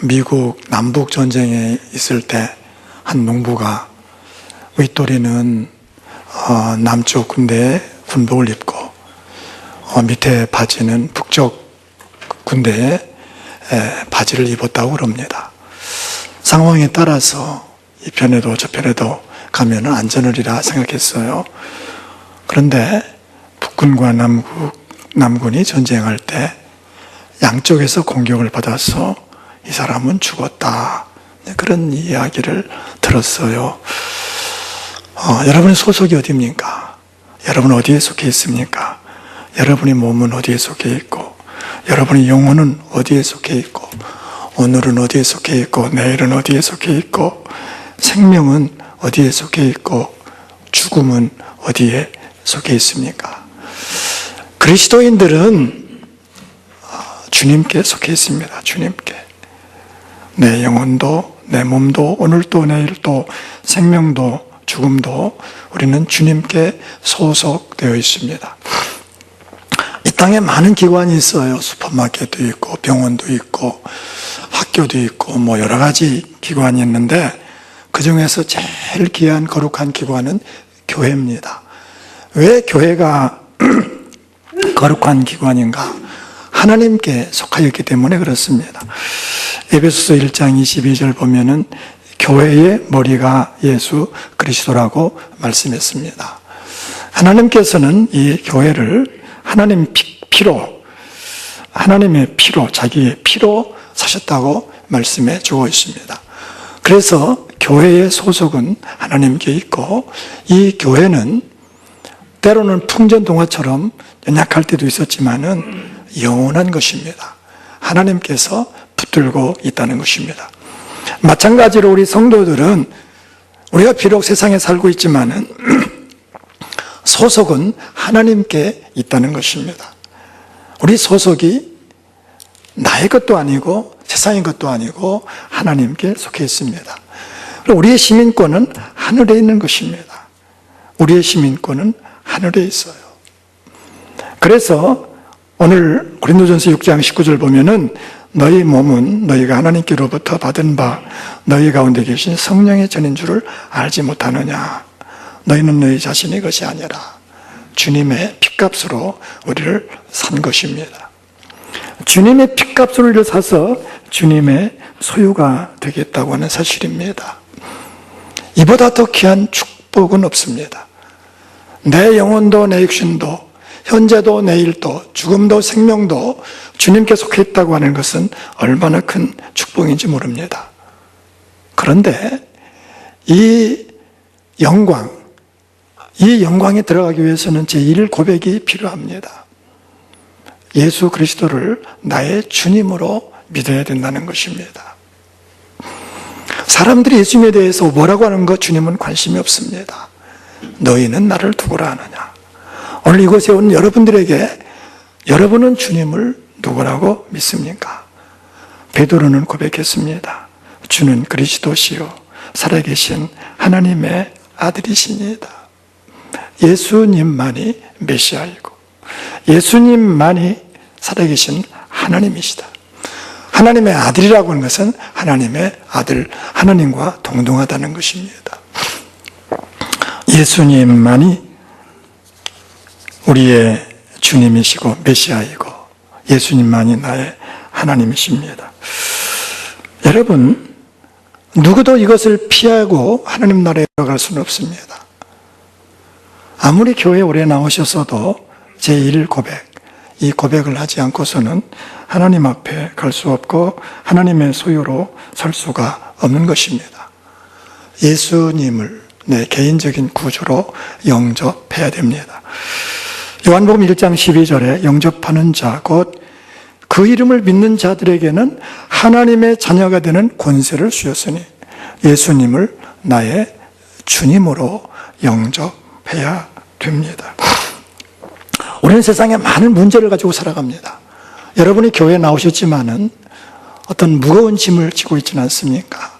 미국 남북 전쟁에 있을 때 한 농부가 윗도리는 남쪽 군대의 군복을 입고 밑에 바지는 북쪽 군대의 바지를 입었다고 그럽니다. 상황에 따라서 이 편에도 저 편에도 가면 안전하리라 생각했어요. 그런데 북군과 남군이 전쟁할 때 양쪽에서 공격을 받아서 이 사람은 죽었다. 그런 이야기를 들었어요. 여러분의 소속이 어디입니까? 여러분 어디에 속해 있습니까? 여러분의 몸은 어디에 속해 있고, 여러분의 영혼은 어디에 속해 있고, 오늘은 어디에 속해 있고, 내일은 어디에 속해 있고, 생명은 어디에 속해 있고, 죽음은 어디에 속해 있습니까? 그리스도인들은 주님께 속해 있습니다. 주님께. 내 영혼도, 내 몸도, 오늘도, 내일도, 생명도, 죽음도 우리는 주님께 소속되어 있습니다. 이 땅에 많은 기관이 있어요. 슈퍼마켓도 있고, 병원도 있고, 학교도 있고, 여러 가지 기관이 있는데, 그 중에서 제일 귀한 거룩한 기관은 교회입니다. 왜 교회가 거룩한 기관인가? 하나님께 속하여 있기 때문에 그렇습니다. 에베소서 1장 22절 보면은 교회의 머리가 예수 그리스도라고 말씀했습니다. 하나님께서는 이 교회를 하나님의 피로, 자기의 피로 사셨다고 말씀해 주고 있습니다. 그래서 교회의 소속은 하나님께 있고, 이 교회는 때로는 풍전동화처럼 연약할 때도 있었지만은 영원한 것입니다. 하나님께서 붙들고 있다는 것입니다. 마찬가지로 우리 성도들은 우리가 비록 세상에 살고 있지만은 소속은 하나님께 있다는 것입니다. 우리 소속이 나의 것도 아니고 세상의 것도 아니고 하나님께 속해 있습니다. 우리의 시민권은 하늘에 있는 것입니다. 우리의 시민권은 하늘에 있어요. 그래서 오늘 고린도전서 6장 19절 보면은 너희 몸은 너희가 하나님께로부터 받은 바 너희 가운데 계신 성령의 전인 줄을 알지 못하느냐. 너희는 너희 자신의 것이 아니라 주님의 핏값으로 우리를 산 것입니다. 주님의 핏값으로 우리를 사서 주님의 소유가 되겠다고 하는 사실입니다. 이보다 더 귀한 축복은 없습니다. 내 영혼도 내 육신도 현재도 내일도 죽음도 생명도 주님께 속해 있다고 하는 것은 얼마나 큰 축복인지 모릅니다. 그런데 이 영광에 들어가기 위해서는 제1 고백이 필요합니다. 예수 그리스도를 나의 주님으로 믿어야 된다는 것입니다. 사람들이 예수님에 대해서 뭐라고 하는 것 주님은 관심이 없습니다. 너희는 나를 누구라 하느냐. 오늘 이곳에 온 여러분들에게 여러분은 주님을 누구라고 믿습니까? 베드로는 고백했습니다. 주는 그리스도시요 살아계신 하나님의 아들이시니다. 예수님만이 메시아이고 예수님만이 살아계신 하나님이시다. 하나님의 아들이라고 하는 것은 하나님의 아들, 하나님과 동등하다는 것입니다. 예수님만이 우리의 주님이시고 메시아이고 예수님만이 나의 하나님이십니다. 여러분, 누구도 이것을 피하고 하나님 나라에 들어갈 수는 없습니다. 아무리 교회에 오래 나오셨어도 제1 고백, 이 고백을 하지 않고서는 하나님 앞에 갈 수 없고 하나님의 소유로 설 수가 없는 것입니다. 예수님을 내 개인적인 구주로 영접해야 됩니다. 요한복음 1장 12절에 영접하는 자, 곧 그 이름을 믿는 자들에게는 하나님의 자녀가 되는 권세를 주셨으니 예수님을 나의 주님으로 영접해야 됩니다. 우리는 세상에 많은 문제를 가지고 살아갑니다. 여러분이 교회에 나오셨지만은 어떤 무거운 짐을 지고 있지는 않습니까?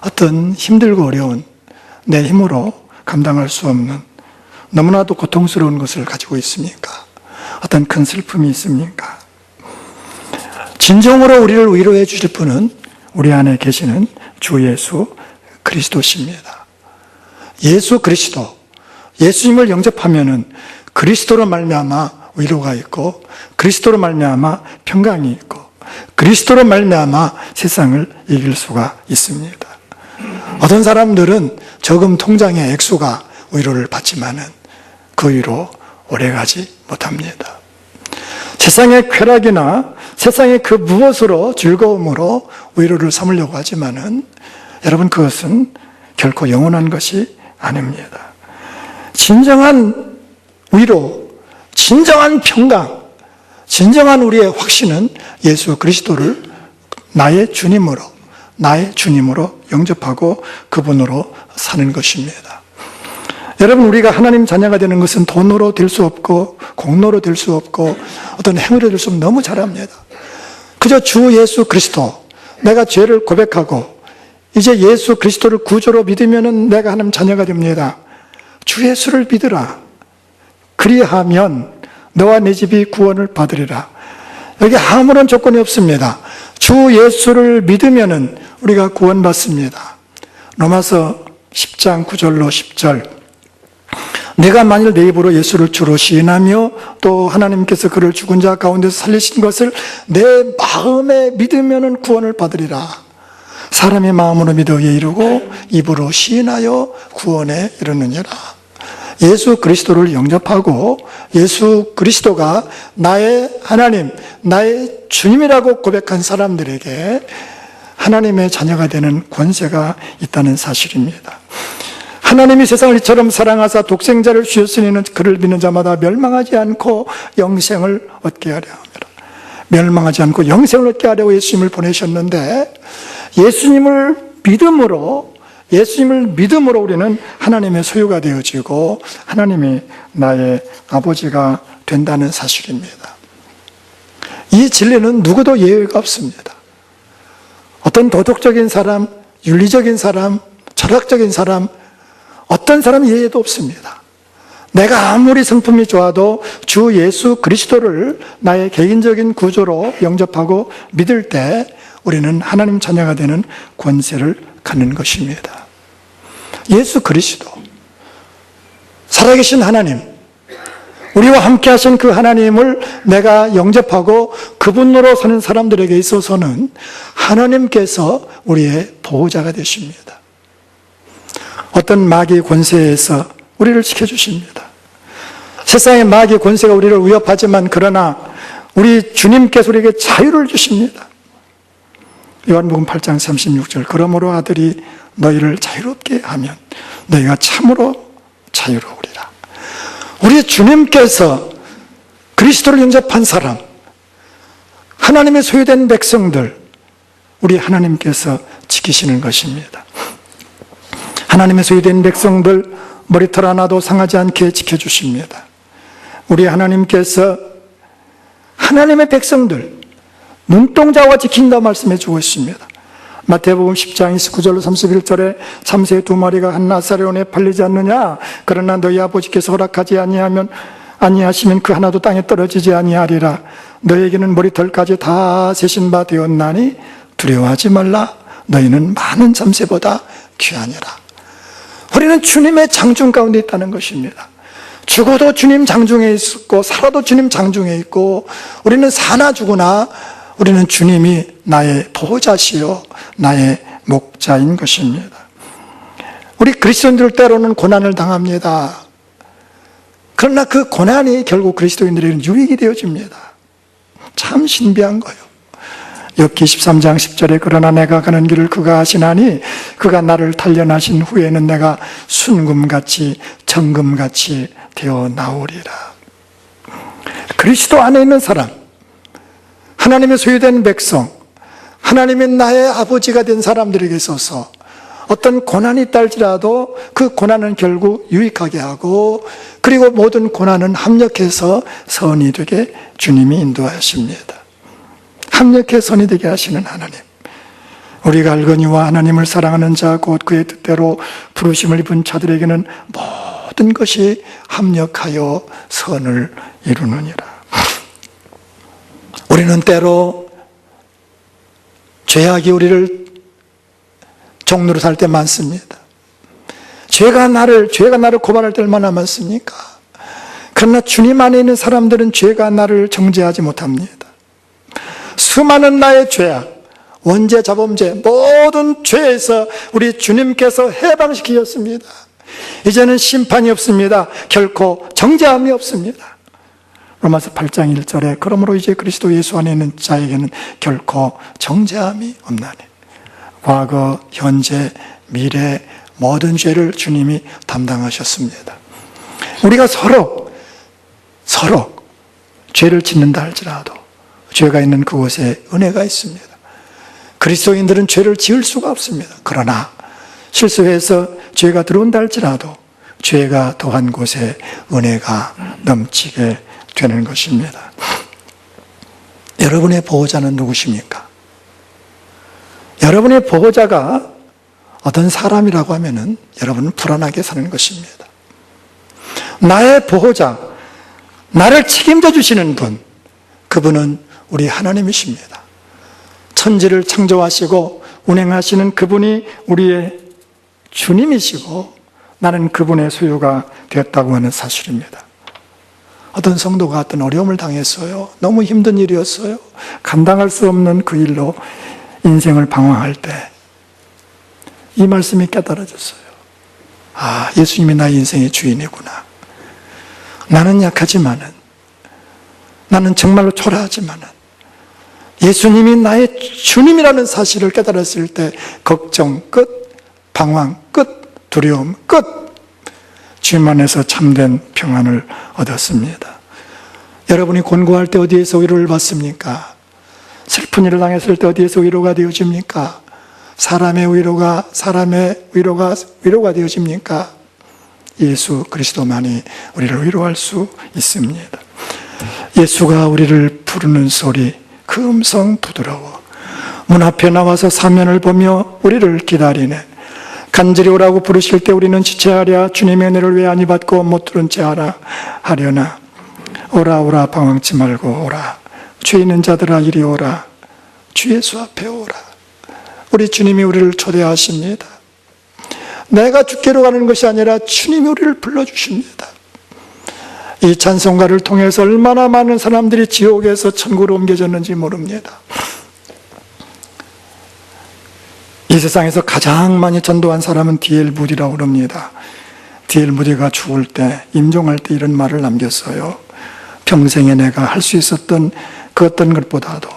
어떤 힘들고 어려운 내 힘으로 감당할 수 없는 너무나도 고통스러운 것을 가지고 있습니까? 어떤 큰 슬픔이 있습니까? 진정으로 우리를 위로해 주실 분은 우리 안에 계시는 주 예수 그리스도십니다. 예수 그리스도, 예수님을 영접하면은 그리스도로 말미암아 위로가 있고, 그리스도로 말미암아 평강이 있고, 그리스도로 말미암아 세상을 이길 수가 있습니다. 어떤 사람들은 적금 통장의 액수가 위로를 받지만은 그 위로 오래가지 못합니다. 세상의 쾌락이나 세상의 그 무엇으로 즐거움으로 위로를 삼으려고 하지만은 여러분, 그것은 결코 영원한 것이 아닙니다. 진정한 위로, 진정한 평강, 진정한 우리의 확신은 예수 그리스도를 나의 주님으로 영접하고 그분으로 사는 것입니다. 여러분, 우리가 하나님 자녀가 되는 것은 돈으로 될 수 없고 공로로 될 수 없고 어떤 행위로 될 수 없는, 너무 잘합니다. 그저 주 예수 그리스도, 내가 죄를 고백하고 이제 예수 그리스도를 구주로 믿으면 내가 하나님 자녀가 됩니다. 주 예수를 믿으라. 그리하면 너와 내 집이 구원을 받으리라. 여기 아무런 조건이 없습니다. 주 예수를 믿으면 우리가 구원받습니다. 로마서 10장 9절로 10절, 내가 만일 내 입으로 예수를 주로 시인하며 또 하나님께서 그를 죽은 자 가운데서 살리신 것을 내 마음에 믿으면 구원을 받으리라. 사람의 마음으로 믿어 의에 이르고 입으로 시인하여 구원에 이르느니라. 예수 그리스도를 영접하고 예수 그리스도가 나의 하나님, 나의 주님이라고 고백한 사람들에게 하나님의 자녀가 되는 권세가 있다는 사실입니다. 하나님이 세상을 이처럼 사랑하사 독생자를 주셨으니 그를 믿는 자마다 멸망하지 않고 영생을 얻게 하려 합니다. 멸망하지 않고 영생을 얻게 하려고 예수님을 보내셨는데, 예수님을 믿음으로 우리는 하나님의 소유가 되어지고 하나님이 나의 아버지가 된다는 사실입니다. 이 진리는 누구도 예외가 없습니다. 어떤 도덕적인 사람, 윤리적인 사람, 철학적인 사람, 어떤 사람 예외도 없습니다. 내가 아무리 성품이 좋아도 주 예수 그리스도를 나의 개인적인 구조로 영접하고 믿을 때 우리는 하나님 자녀가 되는 권세를 갖는 것입니다. 예수 그리스도, 살아계신 하나님, 우리와 함께 하신 그 하나님을 내가 영접하고 그분으로 사는 사람들에게 있어서는 하나님께서 우리의 보호자가 되십니다. 어떤 마귀의 권세에서 우리를 지켜주십니다. 세상의 마귀의 권세가 우리를 위협하지만 그러나 우리 주님께서 우리에게 자유를 주십니다. 요한복음 8장 36절, 그러므로 아들이 너희를 자유롭게 하면 너희가 참으로 자유로우리라. 우리 주님께서 그리스도를 영접한 사람, 하나님의 소유된 백성들, 우리 하나님께서 지키시는 것입니다. 하나님의 소유된 백성들 머리털 하나도 상하지 않게 지켜주십니다. 우리 하나님께서 하나님의 백성들 눈동자와 지킨다 말씀해 주고 있습니다. 마태복음 10장 29절로 31절에 참새 두 마리가 한 나사렛원에 팔리지 않느냐, 그러나 너희 아버지께서 허락하지 아니하시면 그 하나도 땅에 떨어지지 아니하리라. 너희에게는 머리털까지 다 세신 바 되었나니 두려워하지 말라. 너희는 많은 참새보다 귀하니라. 우리는 주님의 장중 가운데 있다는 것입니다. 죽어도 주님 장중에 있고 살아도 주님 장중에 있고, 우리는 사나 죽으나 우리는 주님이 나의 보호자시요 나의 목자인 것입니다. 우리 그리스도인들 때로는 고난을 당합니다. 그러나 그 고난이 결국 그리스도인들에게는 유익이 되어집니다. 참 신비한 거예요. 욥기 13장 10절에 그러나 내가 가는 길을 그가 아시나니 그가 나를 단련하신 후에는 내가 순금같이 정금같이 되어 나오리라. 그리스도 안에 있는 사람, 하나님의 소유된 백성, 하나님의 나의 아버지가 된 사람들에게 있어서 어떤 고난이 있달지라도 그 고난은 결국 유익하게 하고, 그리고 모든 고난은 합력해서 선이 되게 주님이 인도하십니다. 합력해 선이 되게 하시는 하나님, 우리가 알거니와 하나님을 사랑하는 자 곧 그의 뜻대로 부르심을 입은 자들에게는 모든 것이 합력하여 선을 이루느니라. 우리는 때로 죄악이 우리를 종로로 살 때 많습니다. 죄가 나를 고발할 때 얼마나 많습니까? 그러나 주님 안에 있는 사람들은 죄가 나를 정죄하지 못합니다. 수많은 나의 죄악, 원죄, 자범죄, 모든 죄에서 우리 주님께서 해방시키셨습니다. 이제는 심판이 없습니다. 결코 정죄함이 없습니다. 로마서 8장 1절에 그러므로 이제 그리스도 예수 안에 있는 자에게는 결코 정죄함이 없나니 과거, 현재, 미래 모든 죄를 주님이 담당하셨습니다. 우리가 서로 죄를 짓는다 할지라도 죄가 있는 그곳에 은혜가 있습니다. 그리스도인들은 죄를 지을 수가 없습니다. 그러나 실수해서 죄가 들어온다 할지라도 죄가 더한 곳에 은혜가 넘치게 되는 것입니다. 여러분의 보호자는 누구십니까? 여러분의 보호자가 어떤 사람이라고 하면은 여러분은 불안하게 사는 것입니다. 나의 보호자, 나를 책임져 주시는 분, 그분은 우리 하나님이십니다. 천지를 창조하시고 운행하시는 그분이 우리의 주님이시고 나는 그분의 소유가 되었다고 하는 사실입니다. 어떤 성도가 어떤 어려움을 당했어요. 너무 힘든 일이었어요. 감당할 수 없는 그 일로 인생을 방황할 때 이 말씀이 깨달아졌어요. 아, 예수님이 나의 인생의 주인이구나. 나는 약하지만은, 나는 정말로 초라하지만은 예수님이 나의 주님이라는 사실을 깨달았을 때 걱정 끝, 방황 끝, 두려움 끝, 주님 안에서 참된 평안을 얻었습니다. 여러분이 곤고할 때 어디에서 위로를 받습니까? 슬픈 일을 당했을 때 어디에서 위로가 되어집니까? 사람의 위로가 되어집니까? 예수 그리스도만이 우리를 위로할 수 있습니다. 예수가 우리를 부르는 소리, 그 음성 부드러워. 문 앞에 나와서 사면을 보며 우리를 기다리네. 간절히 오라고 부르실 때 우리는 지체하랴. 주님의 은혜를 왜 아니 받고 못 들은 채 하려나. 오라 방황치 말고 오라. 죄 있는 자들아 이리 오라. 주 예수 앞에 오라. 우리 주님이 우리를 초대하십니다. 내가 주께로 가는 것이 아니라 주님이 우리를 불러주십니다. 이 찬송가를 통해서 얼마나 많은 사람들이 지옥에서 천국으로 옮겨졌는지 모릅니다. 이 세상에서 가장 많이 전도한 사람은 D.L. 무디라고 그럽니다. D.L. 무디가 죽을 때, 임종할 때 이런 말을 남겼어요. 평생에 내가 할 수 있었던 그 어떤 것보다도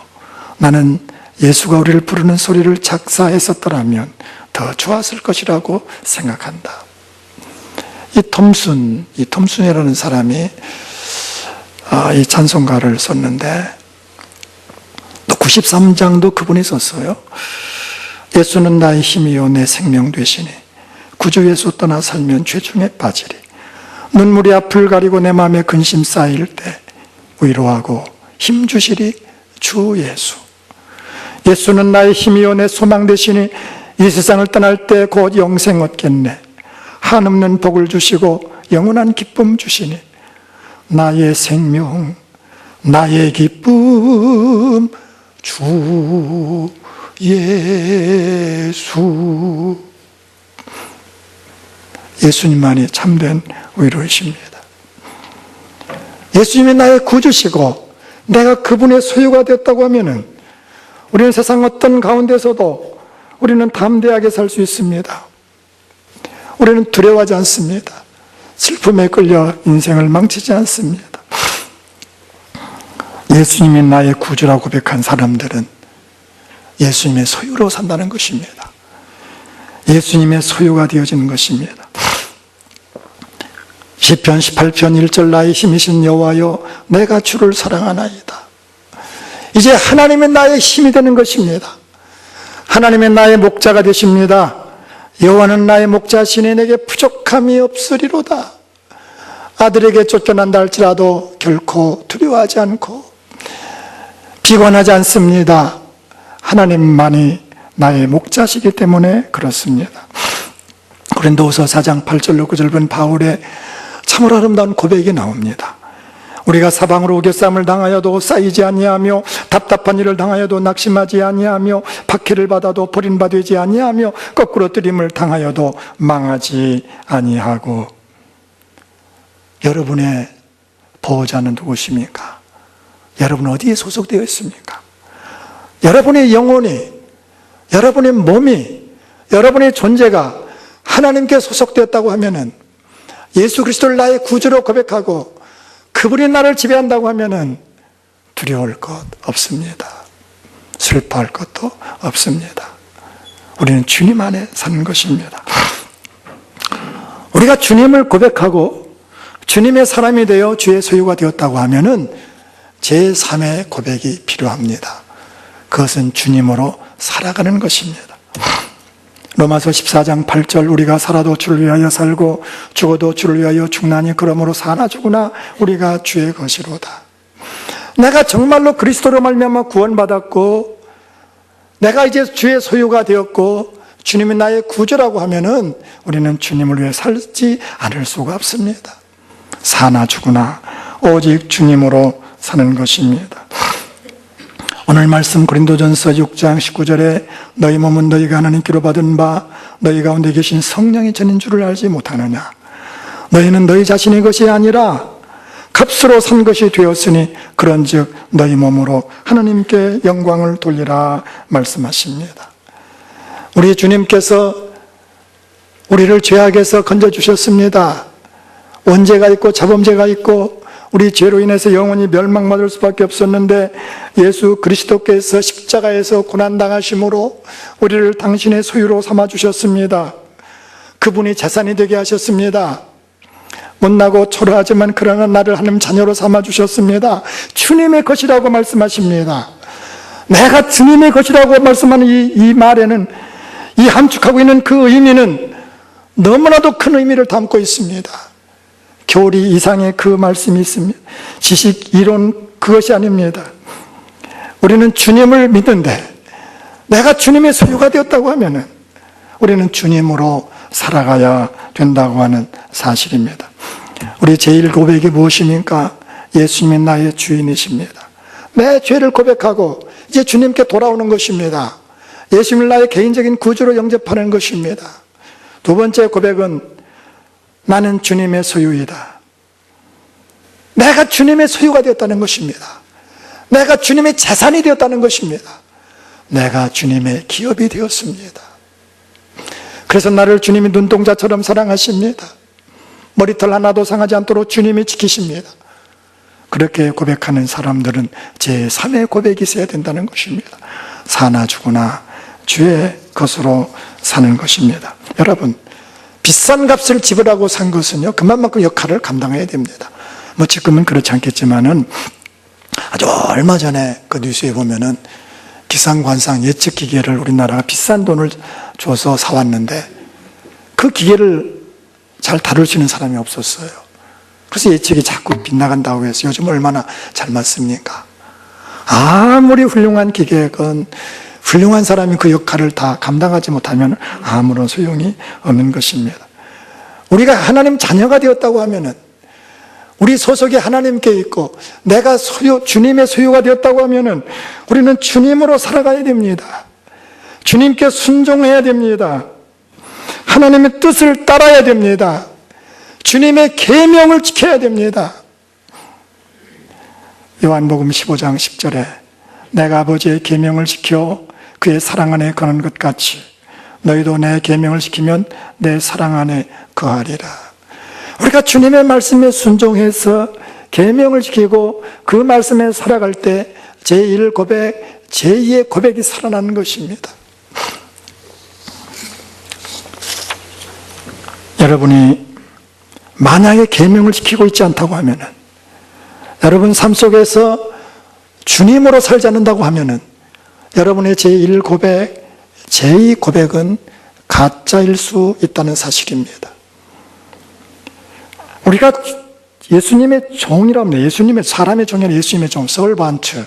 나는 예수가 우리를 부르는 소리를 작사했었더라면 더 좋았을 것이라고 생각한다. 이 톰순이라는 사람이 이 찬송가를 썼는데 93장도 그분이 썼어요. 예수는 나의 힘이요 내 생명 되시니 구주 예수 떠나 살면 죄 중에 빠지리. 눈물이 앞을 가리고 내 마음에 근심 쌓일 때 위로하고 힘 주시리 주 예수. 예수는 나의 힘이요 내 소망 되시니 이 세상을 떠날 때 곧 영생 얻겠네. 한없는 복을 주시고 영원한 기쁨 주시니 나의 생명 나의 기쁨 주 예수. 예수님만이 참된 위로이십니다. 예수님이 나의 구주시고 내가 그분의 소유가 되었다고 하면은 우리는 세상 어떤 가운데서도 우리는 담대하게 살 수 있습니다. 우리는 두려워하지 않습니다. 슬픔에 끌려 인생을 망치지 않습니다. 예수님이 나의 구주라고 고백한 사람들은 예수님의 소유로 산다는 것입니다. 예수님의 소유가 되어지는 것입니다. 시편 18편 1절 나의 힘이신 여호와여 내가 주를 사랑하나이다. 이제 하나님은 나의 힘이 되는 것입니다. 하나님은 나의 목자가 되십니다. 여호와는 나의 목자시니 내게 부족함이 없으리로다. 아들에게 쫓겨난다 할지라도 결코 두려워하지 않고 비관하지 않습니다. 하나님만이 나의 목자시기 때문에 그렇습니다. 고린도후서 4장 8절로 9절 본 바울의 참으로 아름다운 고백이 나옵니다. 우리가 사방으로 우겨쌈을 당하여도 쌓이지 아니하며 답답한 일을 당하여도 낙심하지 아니하며 박해를 받아도 버림받지 아니하며 거꾸로 뜨림을 당하여도 망하지 아니하고. 여러분의 보호자는 누구십니까? 여러분 어디에 소속되어 있습니까? 여러분의 영혼이, 여러분의 몸이, 여러분의 존재가 하나님께 소속되었다고 하면은, 예수 그리스도를 나의 구주로 고백하고 그분이 나를 지배한다고 하면은 두려울 것 없습니다. 슬퍼할 것도 없습니다. 우리는 주님 안에 사는 것입니다. 우리가 주님을 고백하고 주님의 사람이 되어 주의 소유가 되었다고 하면은 제3의 고백이 필요합니다. 그것은 주님으로 살아가는 것입니다. 로마서 14장 8절, 우리가 살아도 주를 위하여 살고 죽어도 주를 위하여 죽나니 그러므로 사나 죽으나 우리가 주의 것이로다. 내가 정말로 그리스도로 말미암아 구원받았고 내가 이제 주의 소유가 되었고 주님이 나의 구주라고 하면은 우리는 주님을 위해 살지 않을 수가 없습니다. 사나 죽으나 오직 주님으로 사는 것입니다. 오늘 말씀 고린도전서 6장 19절에 너희 몸은 너희가 하나님께로 받은 바 너희 가운데 계신 성령이 전인 줄을 알지 못하느냐. 너희는 너희 자신의 것이 아니라 값으로 산 것이 되었으니 그런즉 너희 몸으로 하나님께 영광을 돌리라 말씀하십니다. 우리 주님께서 우리를 죄악에서 건져주셨습니다. 원죄가 있고 자범죄가 있고 우리 죄로 인해서 영원히 멸망받을 수밖에 없었는데 예수 그리스도께서 십자가에서 고난당하심으로 우리를 당신의 소유로 삼아주셨습니다. 그분이 재산이 되게 하셨습니다. 못나고 초라하지만 그러나 나를 하나님 자녀로 삼아주셨습니다. 주님의 것이라고 말씀하십니다. 내가 주님의 것이라고 말씀하는 이 말에는, 이 함축하고 있는 그 의미는 너무나도 큰 의미를 담고 있습니다. 교리 이상의 그 말씀이 있습니다. 지식, 이론, 그것이 아닙니다. 우리는 주님을 믿는데 내가 주님의 소유가 되었다고 하면은 우리는 주님으로 살아가야 된다고 하는 사실입니다. 우리 제1 고백이 무엇입니까? 예수님이 나의 주인이십니다. 내 죄를 고백하고 이제 주님께 돌아오는 것입니다. 예수님을 나의 개인적인 구주로 영접하는 것입니다. 두 번째 고백은 나는 주님의 소유이다. 내가 주님의 소유가 되었다는 것입니다. 내가 주님의 재산이 되었다는 것입니다. 내가 주님의 기업이 되었습니다. 그래서 나를 주님이 눈동자처럼 사랑하십니다. 머리털 하나도 상하지 않도록 주님이 지키십니다. 그렇게 고백하는 사람들은 제3의 고백이 있어야 된다는 것입니다. 사나 죽으나 주의 것으로 사는 것입니다. 여러분, 비싼 값을 지불하고 산 것은요, 그만큼 역할을 감당해야 됩니다. 뭐 지금은 그렇지 않겠지만은 아주 얼마 전에 그 뉴스에 보면은 기상관상 예측 기계를 우리나라가 비싼 돈을 줘서 사왔는데 그 기계를 잘 다룰 수 있는 사람이 없었어요. 그래서 예측이 자꾸 빗나간다고 해서 요즘 얼마나 잘 맞습니까? 아무리 훌륭한 기계건 훌륭한 사람이 그 역할을 다 감당하지 못하면 아무런 소용이 없는 것입니다. 우리가 하나님 자녀가 되었다고 하면은, 우리 소속이 하나님께 있고 내가 주님의 소유가 되었다고 하면은 우리는 주님으로 살아가야 됩니다. 주님께 순종해야 됩니다. 하나님의 뜻을 따라야 됩니다. 주님의 계명을 지켜야 됩니다. 요한복음 15장 10절에 내가 아버지의 계명을 지켜 그의 사랑 안에 거하는 것 같이 너희도 내 계명을 지키면 내 사랑 안에 거하리라. 우리가 주님의 말씀에 순종해서 계명을 지키고 그 말씀에 살아갈 때 제1 고백, 제2의 고백이 살아나는 것입니다. 여러분이 만약에 계명을 지키고 있지 않다고 하면은, 여러분 삶 속에서 주님으로 살지 않는다고 하면은 여러분의 제1 고백, 제2 고백은 가짜일 수 있다는 사실입니다. 우리가 예수님의 종이라고 합니다. 예수님의, 사람의 종이 아니라 예수님의 종, 서울반츠.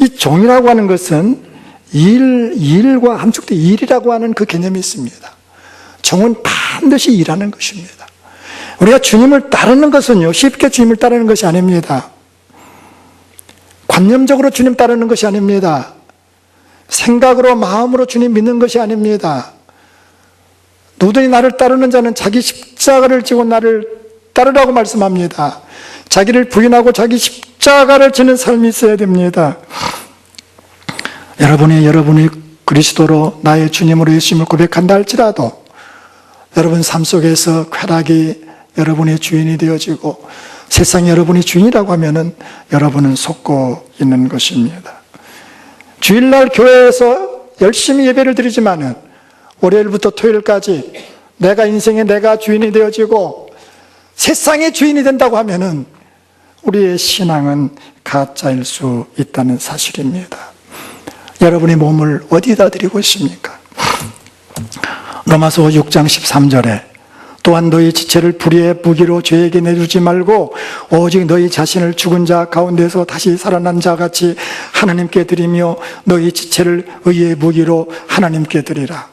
이 종이라고 하는 것은 일과 함축된 일이라고 하는 그 개념이 있습니다. 종은 반드시 일하는 것입니다. 우리가 주님을 따르는 것은요, 쉽게 주님을 따르는 것이 아닙니다. 관념적으로 주님 따르는 것이 아닙니다. 생각으로 마음으로 주님 믿는 것이 아닙니다. 누구든지 나를 따르는 자는 자기 십자가를 지고 나를 따르라고 말씀합니다. 자기를 부인하고 자기 십자가를 지는 삶이 있어야 됩니다. 여러분이 그리스도로 나의 주님으로 예수님을 고백한다 할지라도 여러분 삶 속에서 쾌락이 여러분의 주인이 되어지고 세상이 여러분이 주인이라고 하면은 여러분은 속고 있는 것입니다. 주일날 교회에서 열심히 예배를 드리지만은 월요일부터 토요일까지 내가 주인이 되어지고 세상의 주인이 된다고 하면은 우리의 신앙은 가짜일 수 있다는 사실입니다. 여러분의 몸을 어디에다 드리고 있습니까? 로마서 6장 13절에 또한 너희 지체를 불의의 무기로 죄에게 내주지 말고 오직 너희 자신을 죽은 자 가운데서 다시 살아난 자 같이 하나님께 드리며 너희 지체를 의의 무기로 하나님께 드리라.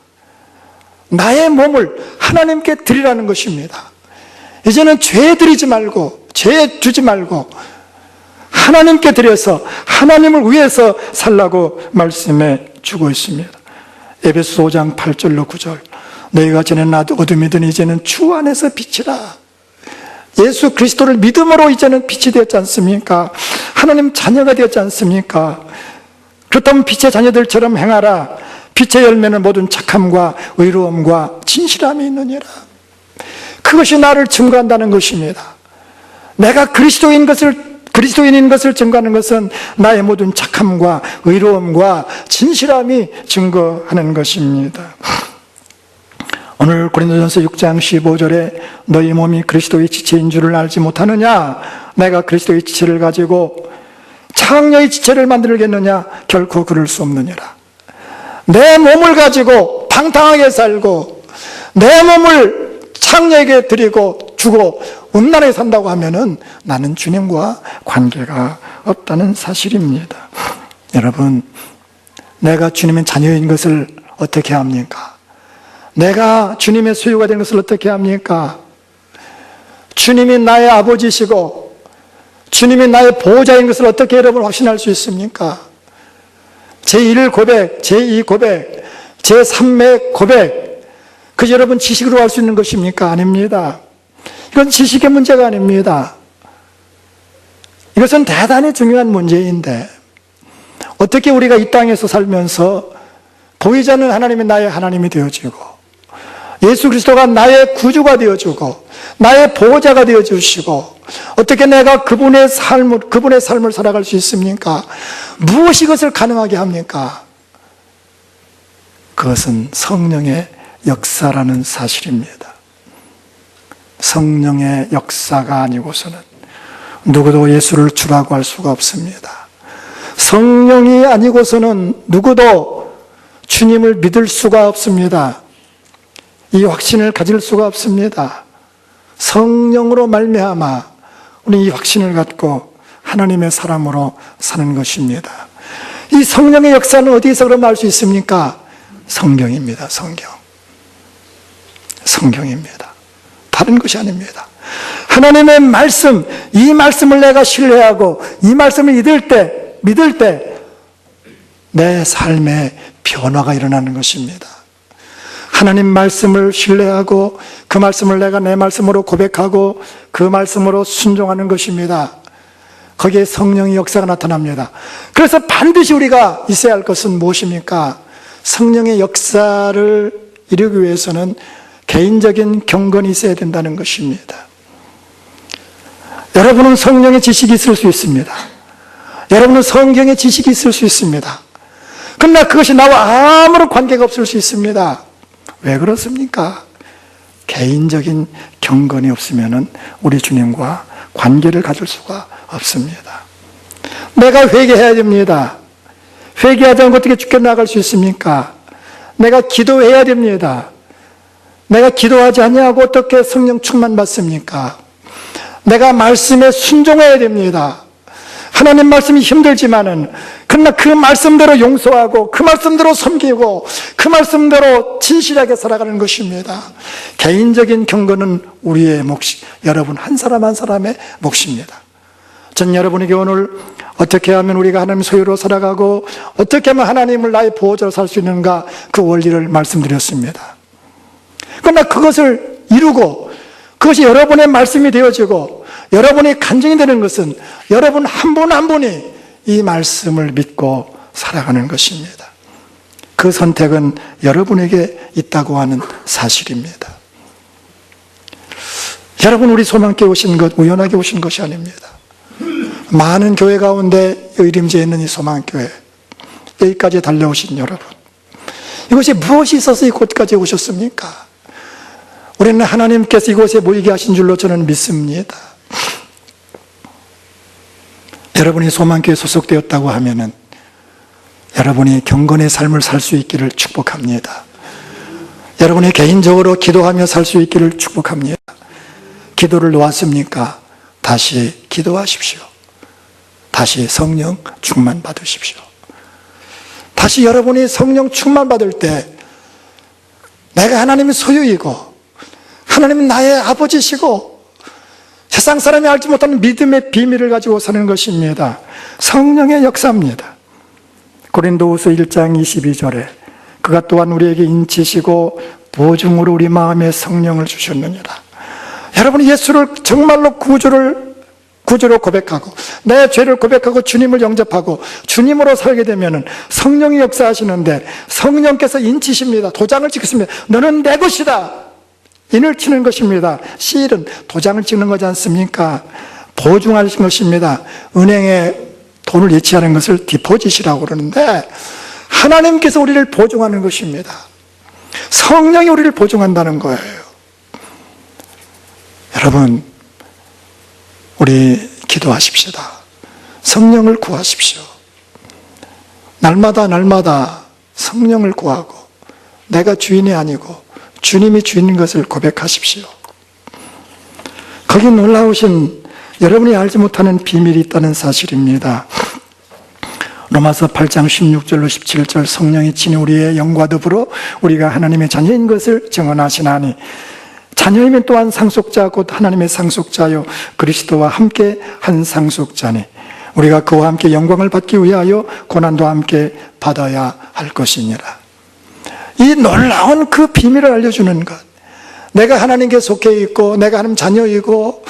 나의 몸을 하나님께 드리라는 것입니다. 이제는 죄 드리지 말고 죄 주지 말고 하나님께 드려서 하나님을 위해서 살라고 말씀해 주고 있습니다. 에베소 5장 8절로 9절 너희가 전에는 어둠이더니 이제는 주 안에서 빛이라. 예수 그리스도를 믿음으로 이제는 빛이 되었지 않습니까? 하나님 자녀가 되었지 않습니까? 그렇다면 빛의 자녀들처럼 행하라. 빛의 열매는 모든 착함과 의로움과 진실함이 있느니라. 그것이 나를 증거한다는 것입니다. 내가 그리스도인인 것을 증거하는 것은 나의 모든 착함과 의로움과 진실함이 증거하는 것입니다. 오늘 고린도전서 6장 15절에 너희 몸이 그리스도의 지체인 줄을 알지 못하느냐? 내가 그리스도의 지체를 가지고 창녀의 지체를 만들겠느냐? 결코 그럴 수 없느니라. 내 몸을 가지고 방탕하게 살고 내 몸을 창녀에게 드리고 주고 음란하게 산다고 하면은 나는 주님과 관계가 없다는 사실입니다. 여러분, 내가 주님의 자녀인 것을 어떻게 합니까? 내가 주님의 소유가 된 것을 어떻게 합니까? 주님이 나의 아버지시고 주님이 나의 보호자인 것을 어떻게 여러분 확신할 수 있습니까? 제1 고백, 제2 고백, 제3의 고백, 그 여러분 지식으로 할 수 있는 것입니까? 아닙니다. 이건 지식의 문제가 아닙니다. 이것은 대단히 중요한 문제인데 어떻게 우리가 이 땅에서 살면서 보이지 않는 하나님이 나의 하나님이 되어지고 예수 그리스도가 나의 구주가 되어주고 나의 보호자가 되어주시고 어떻게 내가 그분의 삶을 살아갈 수 있습니까? 무엇이 그것을 가능하게 합니까? 그것은 성령의 역사라는 사실입니다. 성령의 역사가 아니고서는 누구도 예수를 주라고 할 수가 없습니다. 성령이 아니고서는 누구도 주님을 믿을 수가 없습니다. 이 확신을 가질 수가 없습니다. 성령으로 말미암아 우리 이 확신을 갖고 하나님의 사람으로 사는 것입니다. 이 성령의 역사는 어디에서 그럼 알 수 있습니까? 성경입니다. 성경입니다. 다른 것이 아닙니다. 하나님의 말씀, 이 말씀을 내가 신뢰하고 이 말씀을 믿을 때 내 삶에 변화가 일어나는 것입니다. 하나님 말씀을 신뢰하고 그 말씀을 내가 내 말씀으로 고백하고 그 말씀으로 순종하는 것입니다. 거기에 성령의 역사가 나타납니다. 그래서 반드시 우리가 있어야 할 것은 무엇입니까? 성령의 역사를 이루기 위해서는 개인적인 경건이 있어야 된다는 것입니다. 여러분은 성령의 지식이 있을 수 있습니다. 여러분은 성경의 지식이 있을 수 있습니다. 그러나 그것이 나와 아무런 관계가 없을 수 있습니다. 왜 그렇습니까? 개인적인 경건이 없으면 우리 주님과 관계를 가질 수가 없습니다. 내가 회개해야 됩니다. 회개하지 않고 어떻게 죽게 나갈 수 있습니까? 내가 기도해야 됩니다. 내가 기도하지 않냐고 어떻게 성령 충만 받습니까? 내가 말씀에 순종해야 됩니다. 하나님 말씀이 힘들지만은 그러나 그 말씀대로 용서하고 그 말씀대로 섬기고 그 말씀대로 진실하게 살아가는 것입니다. 개인적인 경건은 우리의 몫이 여러분 한 사람 한 사람의 몫입니다. 전 여러분에게 오늘 어떻게 하면 우리가 하나님 소유로 살아가고 어떻게 하면 하나님을 나의 보호자로 살 수 있는가, 그 원리를 말씀드렸습니다. 그러나 그것을 이루고 그것이 여러분의 말씀이 되어지고 여러분의 간증이 되는 것은 여러분 한 분 한 분이 이 말씀을 믿고 살아가는 것입니다. 그 선택은 여러분에게 있다고 하는 사실입니다. 여러분, 우리 소망교회 오신 것 우연하게 오신 것이 아닙니다. 많은 교회 가운데 의림지에 있는 이 소망교회, 여기까지 달려오신 여러분, 이것이 무엇이 있어서 이곳까지 오셨습니까? 우리는 하나님께서 이곳에 모이게 하신 줄로 저는 믿습니다. 여러분이 소망교회에 소속되었다고 하면은 여러분이 경건의 삶을 살 수 있기를 축복합니다. 여러분이 개인적으로 기도하며 살 수 있기를 축복합니다. 기도를 놓았습니까? 다시 기도하십시오. 다시 성령 충만 받으십시오. 다시 여러분이 성령 충만 받을 때 내가 하나님의 소유이고 하나님은 나의 아버지시고 세상 사람이 알지 못하는 믿음의 비밀을 가지고 사는 것입니다. 성령의 역사입니다. 고린도후서 1장 22절에 그가 또한 우리에게 인치시고 보증으로 우리 마음에 성령을 주셨느니라. 여러분이 예수를 정말로 구주로 고백하고 내 죄를 고백하고 주님을 영접하고 주님으로 살게 되면 성령이 역사하시는데 성령께서 인치십니다. 도장을 찍습니다. 너는 내 것이다. 인을 치는 것입니다. 시일은 도장을 찍는 거지 않습니까? 보증하신 것입니다. 은행에 돈을 예치하는 것을 디포짓이라고 그러는데 하나님께서 우리를 보증하는 것입니다. 성령이 우리를 보증한다는 거예요. 여러분, 우리 기도하십시다. 성령을 구하십시오. 날마다 성령을 구하고 내가 주인이 아니고 주님이 주인인 것을 고백하십시오. 거기 놀라우신 여러분이 알지 못하는 비밀이 있다는 사실입니다. 로마서 8장 16절로 17절 성령이 친히 우리의 영과 더불어 우리가 하나님의 자녀인 것을 증언하시나니 자녀이면 또한 상속자 곧 하나님의 상속자요 그리스도와 함께 한 상속자니 우리가 그와 함께 영광을 받기 위하여 고난도 함께 받아야 할 것이니라. 이 놀라운 그 비밀을 알려주는 것, 내가 하나님께 속해 있고 내가 하나님 자녀이고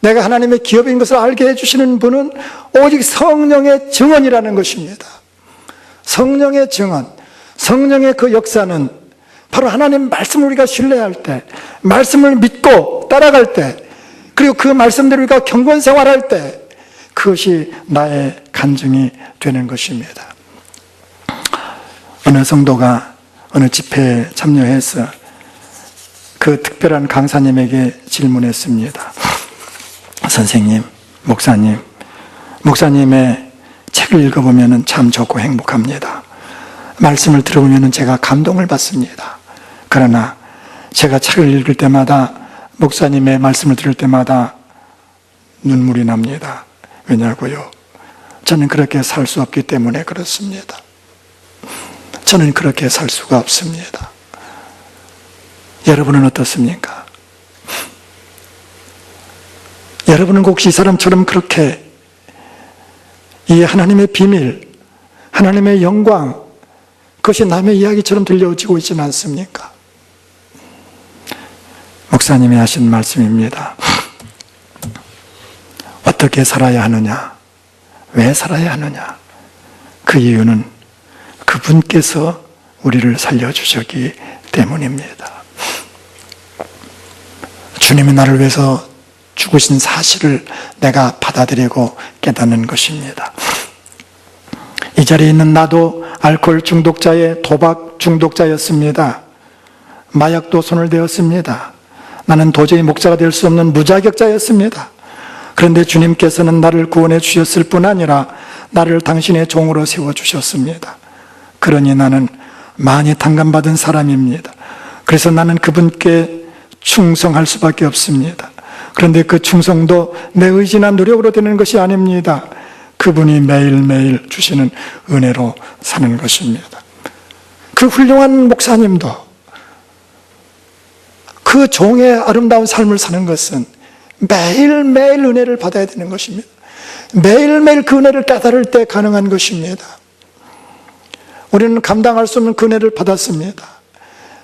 내가 하나님의 기업인 것을 알게 해주시는 분은 오직 성령의 증언이라는 것입니다. 성령의 증언, 성령의 그 역사는 바로 하나님 말씀을 우리가 신뢰할 때, 말씀을 믿고 따라갈 때, 그리고 그 말씀대로 우리가 경건 생활할 때 그것이 나의 간증이 되는 것입니다. 어느 성도가 어느 집회에 참여해서 그 특별한 강사님에게 질문했습니다. 선생님, 목사님의 책을 읽어보면 참 좋고 행복합니다. 말씀을 들어보면 제가 감동을 받습니다. 그러나 제가 책을 읽을 때마다 목사님의 말씀을 들을 때마다 눈물이 납니다. 왜냐고요? 저는 그렇게 살 수 없기 때문에 그렇습니다. 저는 그렇게 살 수가 없습니다. 여러분은 어떻습니까? 여러분은 혹시 이 사람처럼 그렇게 이 하나님의 비밀, 하나님의 영광, 그것이 남의 이야기처럼 들려지고 있지는 않습니까? 목사님이 하신 말씀입니다. 어떻게 살아야 하느냐? 왜 살아야 하느냐? 그 이유는 그분께서 우리를 살려주셨기 때문입니다. 주님이 나를 위해서 죽으신 사실을 내가 받아들이고 깨닫는 것입니다. 이 자리에 있는 나도 알코올 중독자의 도박 중독자였습니다. 마약도 손을 대었습니다. 나는 도저히 목자가 될 수 없는 무자격자였습니다. 그런데 주님께서는 나를 구원해 주셨을 뿐 아니라 나를 당신의 종으로 세워주셨습니다. 그러니 나는 많이 탕감받은 사람입니다. 그래서 나는 그분께 충성할 수밖에 없습니다. 그런데 그 충성도 내 의지나 노력으로 되는 것이 아닙니다. 그분이 매일매일 주시는 은혜로 사는 것입니다. 그 훌륭한 목사님도 그 종의 아름다운 삶을 사는 것은 매일매일 은혜를 받아야 되는 것입니다. 매일매일 그 은혜를 깨달을 때 가능한 것입니다. 우리는 감당할 수 없는 그 은혜를 받았습니다.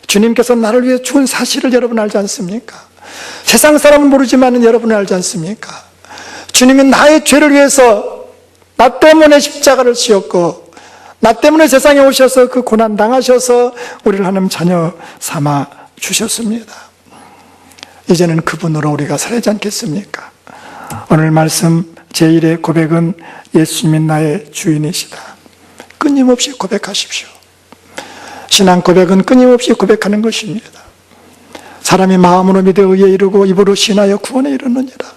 주님께서 나를 위해 죽은 사실을 여러분 알지 않습니까? 세상 사람은 모르지만 여러분은 알지 않습니까? 주님이 나의 죄를 위해서 나 때문에 십자가를 지었고 나 때문에 세상에 오셔서 그 고난 당하셔서 우리를 하나님 자녀 삼아 주셨습니다. 이제는 그분으로 우리가 살지 않겠습니까? 오늘 말씀 제1의 고백은 예수님이 나의 주인이시다. 끊임없이 고백하십시오. 신앙 고백은 끊임없이 고백하는 것입니다. 사람이 마음으로 믿어 의에 이르고 입으로 신하여 구원에 이르느니라.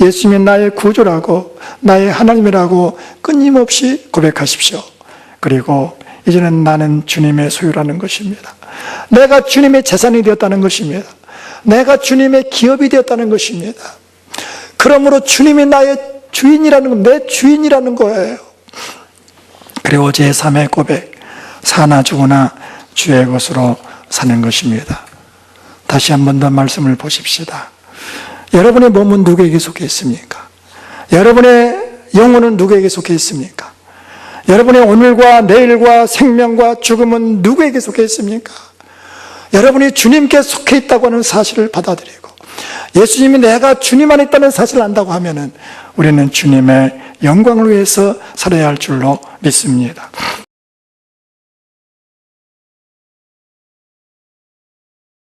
예수님이 나의 구주라고 나의 하나님이라고 끊임없이 고백하십시오. 그리고 이제는 나는 주님의 소유라는 것입니다. 내가 주님의 재산이 되었다는 것입니다. 내가 주님의 기업이 되었다는 것입니다. 그러므로 주님이 나의 주인이라는 건 내 주인이라는 거예요. 그리고 제3의 고백, 사나 죽으나 주의 것으로 사는 것입니다. 다시 한 번 더 말씀을 보십시다. 여러분의 몸은 누구에게 속해 있습니까? 여러분의 영혼은 누구에게 속해 있습니까? 여러분의 오늘과 내일과 생명과 죽음은 누구에게 속해 있습니까? 여러분이 주님께 속해 있다고 하는 사실을 받아들이고 예수님이 내가 주님 안에 있다는 사실을 안다고 하면은 우리는 주님의 영광을 위해서 살아야 할 줄로 믿습니다.